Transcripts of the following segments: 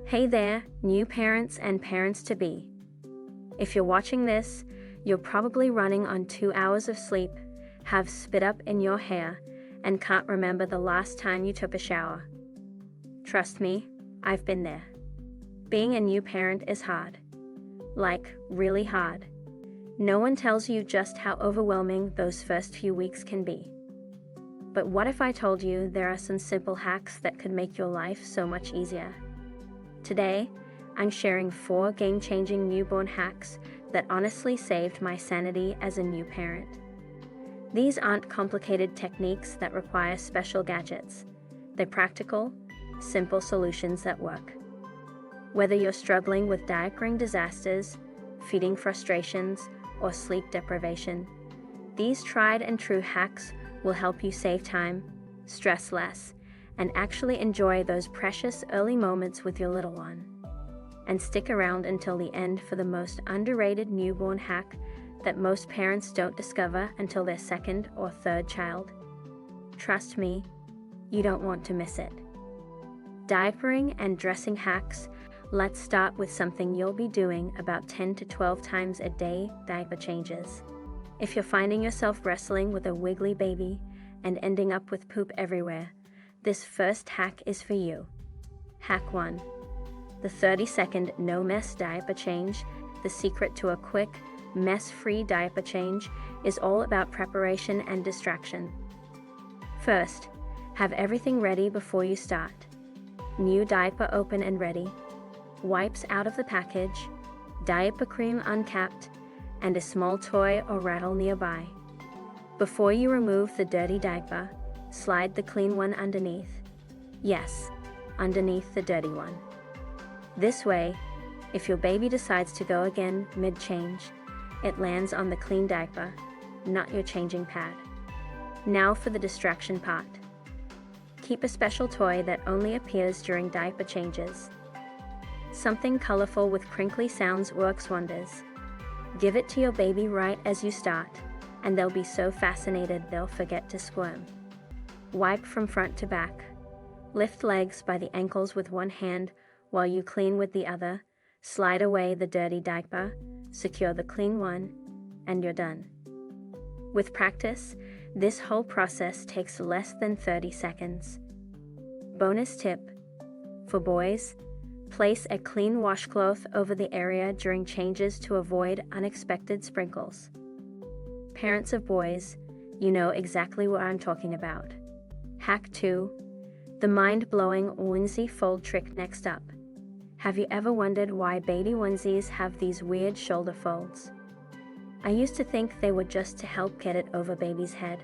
Hey there, new parents and parents-to-be. If you're watching this, you're probably running on 2 hours of sleep, have spit up in your hair, and can't remember the last time you took a shower. Trust me, I've been there. Being a new parent is hard. Like, really hard. No one tells you just how overwhelming those first few weeks can be. But what if I told you there are some simple hacks that could make your life so much easier? Today, I'm sharing 4 game-changing newborn hacks that honestly saved my sanity as a new parent. These aren't complicated techniques that require special gadgets. They're practical, simple solutions that work. Whether you're struggling with diapering disasters, feeding frustrations, or sleep deprivation, these tried and true hacks will help you save time, stress less, and actually enjoy those precious early moments with your little one. And stick around until the end for the most underrated newborn hack that most parents don't discover until their second or third child. Trust me, you don't want to miss it. Diapering and dressing hacks. Let's start with something you'll be doing about 10 to 12 times a day: diaper changes. If you're finding yourself wrestling with a wiggly baby and ending up with poop everywhere, this first hack is for you. Hack 1. The 30-second no-mess diaper change. The secret to a quick, mess-free diaper change is all about preparation and distraction. First, have everything ready before you start. New diaper open and ready, wipes out of the package, diaper cream uncapped, and a small toy or rattle nearby. Before you remove the dirty diaper, slide the clean one underneath. Yes, underneath the dirty one. This way, if your baby decides to go again mid-change, it lands on the clean diaper, not your changing pad. Now for the distraction part. Keep a special toy that only appears during diaper changes. Something colorful with crinkly sounds works wonders. Give it to your baby right as you start, and they'll be so fascinated they'll forget to squirm. Wipe from front to back. Lift legs by the ankles with one hand while you clean with the other. Slide away the dirty diaper, secure the clean one, and you're done. With practice, this whole process takes less than 30 seconds. Bonus tip: for boys, place a clean washcloth over the area during changes to avoid unexpected sprinkles. Parents of boys, you know exactly what I'm talking about. Hack 2. The mind-blowing onesie fold trick. Next up. Have you ever wondered why baby onesies have these weird shoulder folds? I used to think they were just to help get it over baby's head,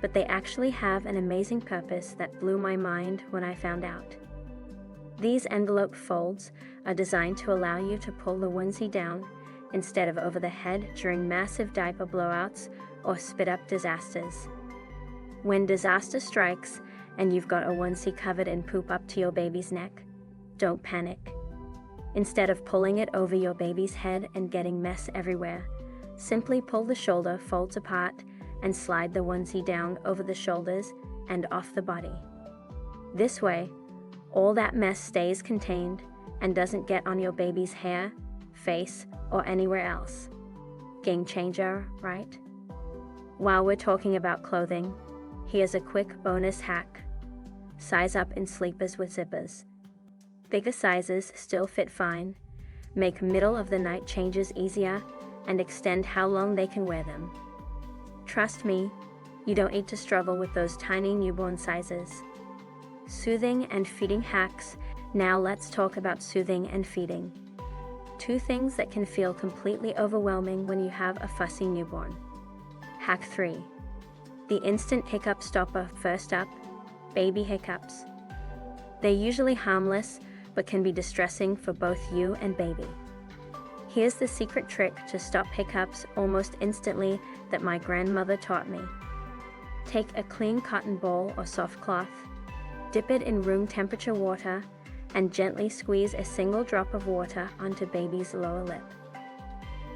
but they actually have an amazing purpose that blew my mind when I found out. These envelope folds are designed to allow you to pull the onesie down instead of over the head during massive diaper blowouts or spit-up disasters. When disaster strikes and you've got a onesie covered in poop up to your baby's neck, don't panic. Instead of pulling it over your baby's head and getting mess everywhere, simply pull the shoulder folds apart and slide the onesie down over the shoulders and off the body. This way, all that mess stays contained and doesn't get on your baby's hair, face, or anywhere else. Game changer, right? While we're talking about clothing, here's a quick bonus hack. Size up in sleepers with zippers. Bigger sizes still fit fine, make middle of the night changes easier, and extend how long they can wear them. Trust me, you don't need to struggle with those tiny newborn sizes. Soothing and feeding hacks. Now let's talk about soothing and feeding. 2 things that can feel completely overwhelming when you have a fussy newborn. Hack 3. The instant hiccup stopper. First up, baby hiccups. They're usually harmless, but can be distressing for both you and baby. Here's the secret trick to stop hiccups almost instantly that my grandmother taught me. Take a clean cotton ball or soft cloth, dip it in room temperature water, and gently squeeze a single drop of water onto baby's lower lip.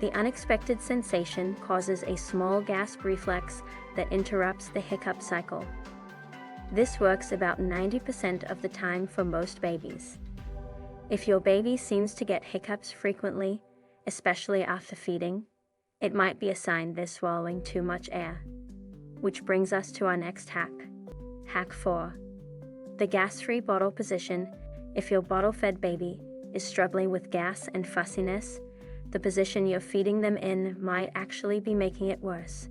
The unexpected sensation causes a small gasp reflex that interrupts the hiccup cycle. This works about 90% of the time for most babies. If your baby seems to get hiccups frequently, especially after feeding, it might be a sign they're swallowing too much air. Which brings us to our next hack. Hack 4. The gas-free bottle position. If your bottle-fed baby is struggling with gas and fussiness, the position you're feeding them in might actually be making it worse.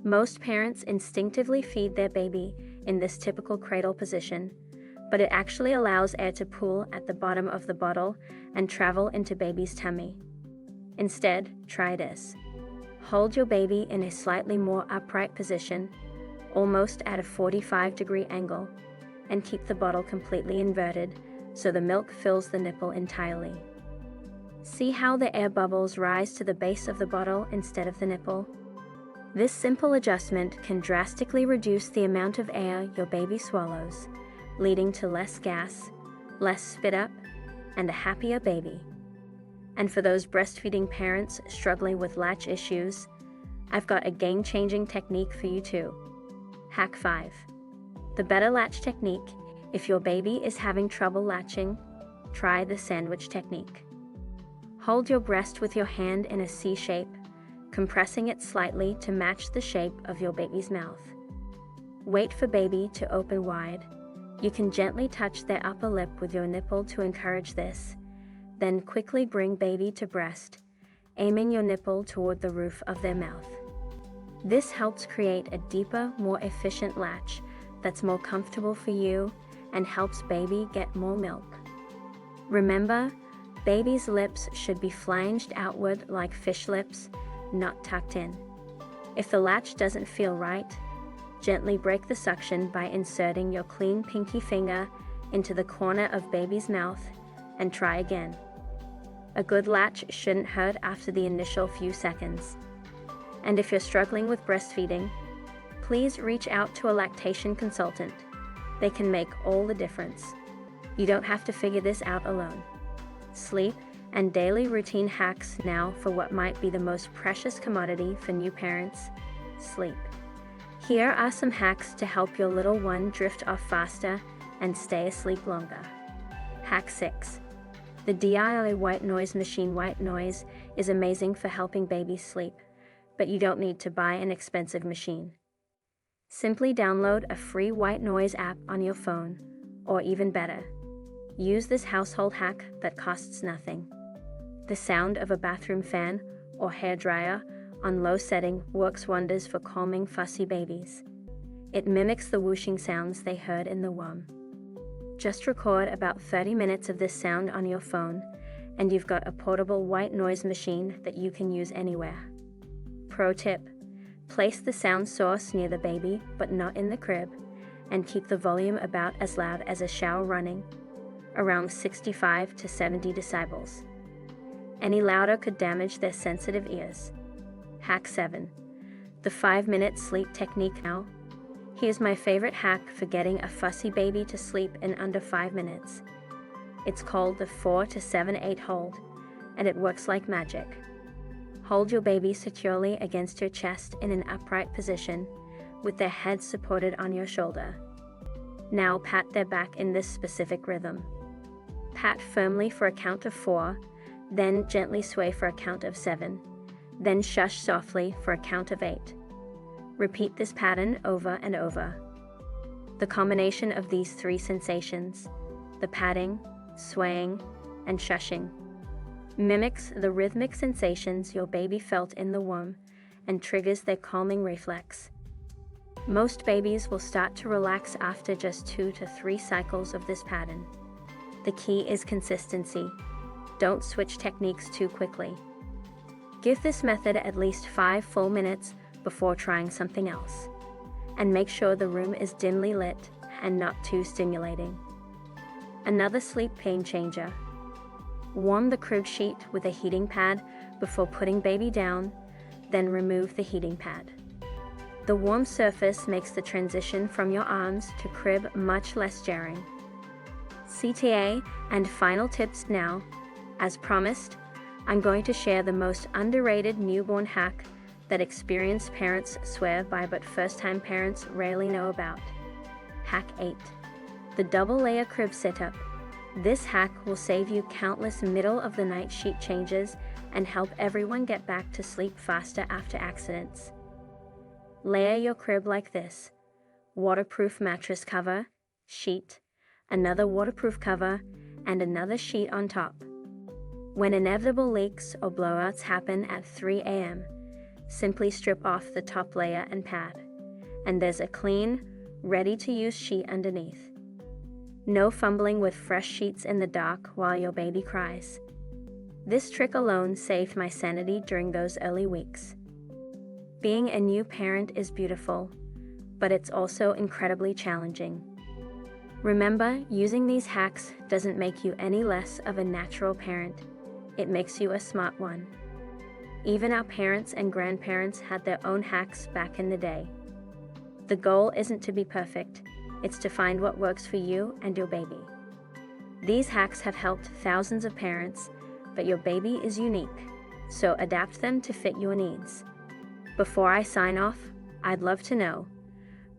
Most parents instinctively feed their baby in this typical cradle position, but it actually allows air to pool at the bottom of the bottle and travel into baby's tummy. Instead, try this. Hold your baby in a slightly more upright position, almost at a 45-degree angle, and keep the bottle completely inverted so the milk fills the nipple entirely. See how the air bubbles rise to the base of the bottle instead of the nipple? This simple adjustment can drastically reduce the amount of air your baby swallows, leading to less gas, less spit up, and a happier baby. And for those breastfeeding parents struggling with latch issues, I've got a game-changing technique for you too. Hack 5. The better latch technique. If your baby is having trouble latching, try the sandwich technique. Hold your breast with your hand in a C shape, compressing it slightly to match the shape of your baby's mouth. Wait for baby to open wide. You can gently touch their upper lip with your nipple to encourage this, then quickly bring baby to breast, aiming your nipple toward the roof of their mouth. This helps create a deeper, more efficient latch that's more comfortable for you and helps baby get more milk. Remember, baby's lips should be flanged outward like fish lips, not tucked in. If the latch doesn't feel right, gently break the suction by inserting your clean pinky finger into the corner of baby's mouth and try again. A good latch shouldn't hurt after the initial few seconds. And if you're struggling with breastfeeding, please reach out to a lactation consultant. They can make all the difference. You don't have to figure this out alone. Sleep and daily routine hacks now for what might be the most precious commodity for new parents: sleep. Here are some hacks to help your little one drift off faster and stay asleep longer. Hack 6. The DIY white noise machine. White noise is amazing for helping babies sleep, but you don't need to buy an expensive machine. Simply download a free white noise app on your phone, or even better, use this household hack that costs nothing. The sound of a bathroom fan or hairdryer on low setting works wonders for calming fussy babies. It mimics the whooshing sounds they heard in the womb. Just record about 30 minutes of this sound on your phone, and you've got a portable white noise machine that you can use anywhere. Pro tip: place the sound source near the baby, but not in the crib, and keep the volume about as loud as a shower running, around 65 to 70 decibels. Any louder could damage their sensitive ears. Hack 7. The 5-minute sleep technique. Now, here's my favorite hack for getting a fussy baby to sleep in under 5 minutes. It's called the 4 to 7 8 hold, and it works like magic. Hold your baby securely against your chest in an upright position, with their head supported on your shoulder. Now pat their back in this specific rhythm. Pat firmly for a count of 4, then gently sway for a count of 7, then shush softly for a count of 8. Repeat this pattern over and over. The combination of these 3 sensations, the patting, swaying, and shushing, mimics the rhythmic sensations your baby felt in the womb and triggers their calming reflex. Most babies will start to relax after just 2 to 3 cycles of this pattern. The key is consistency. Don't switch techniques too quickly. Give this method at least 5 full minutes before trying something else. And make sure the room is dimly lit and not too stimulating. Another sleep pain changer. Warm the crib sheet with a heating pad before putting baby down, then remove the heating pad. The warm surface makes the transition from your arms to crib much less jarring. CTA and final tips now. As promised, I'm going to share the most underrated newborn hack that experienced parents swear by but first-time parents rarely know about. Hack 8. The double-layer crib setup. This hack will save you countless middle-of-the-night sheet changes and help everyone get back to sleep faster after accidents. Layer your crib like this: waterproof mattress cover, sheet, another waterproof cover, and another sheet on top. When inevitable leaks or blowouts happen at 3 a.m., simply strip off the top layer and pad, and there's a clean, ready-to-use sheet underneath. No fumbling with fresh sheets in the dark while your baby cries. This trick alone saved my sanity during those early weeks. Being a new parent is beautiful, but it's also incredibly challenging. Remember, using these hacks doesn't make you any less of a natural parent. It makes you a smart one. Even our parents and grandparents had their own hacks back in the day. The goal isn't to be perfect, it's to find what works for you and your baby. These hacks have helped thousands of parents, but your baby is unique, so adapt them to fit your needs. Before I sign off, I'd love to know,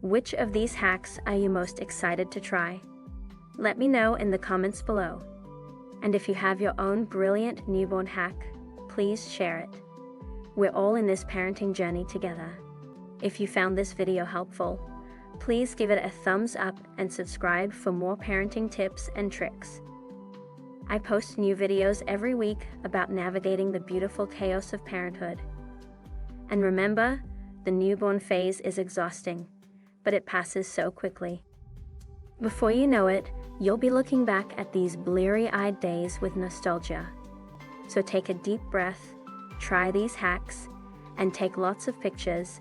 which of these hacks are you most excited to try? Let me know in the comments below. And if you have your own brilliant newborn hack, please share it. We're all in this parenting journey together. If you found this video helpful, please give it a thumbs up and subscribe for more parenting tips and tricks. I post new videos every week about navigating the beautiful chaos of parenthood. And remember, the newborn phase is exhausting, but it passes so quickly. Before you know it, you'll be looking back at these bleary-eyed days with nostalgia. So take a deep breath, try these hacks, and take lots of pictures,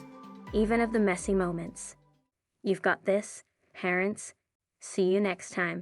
even of the messy moments. You've got this, parents. See you next time.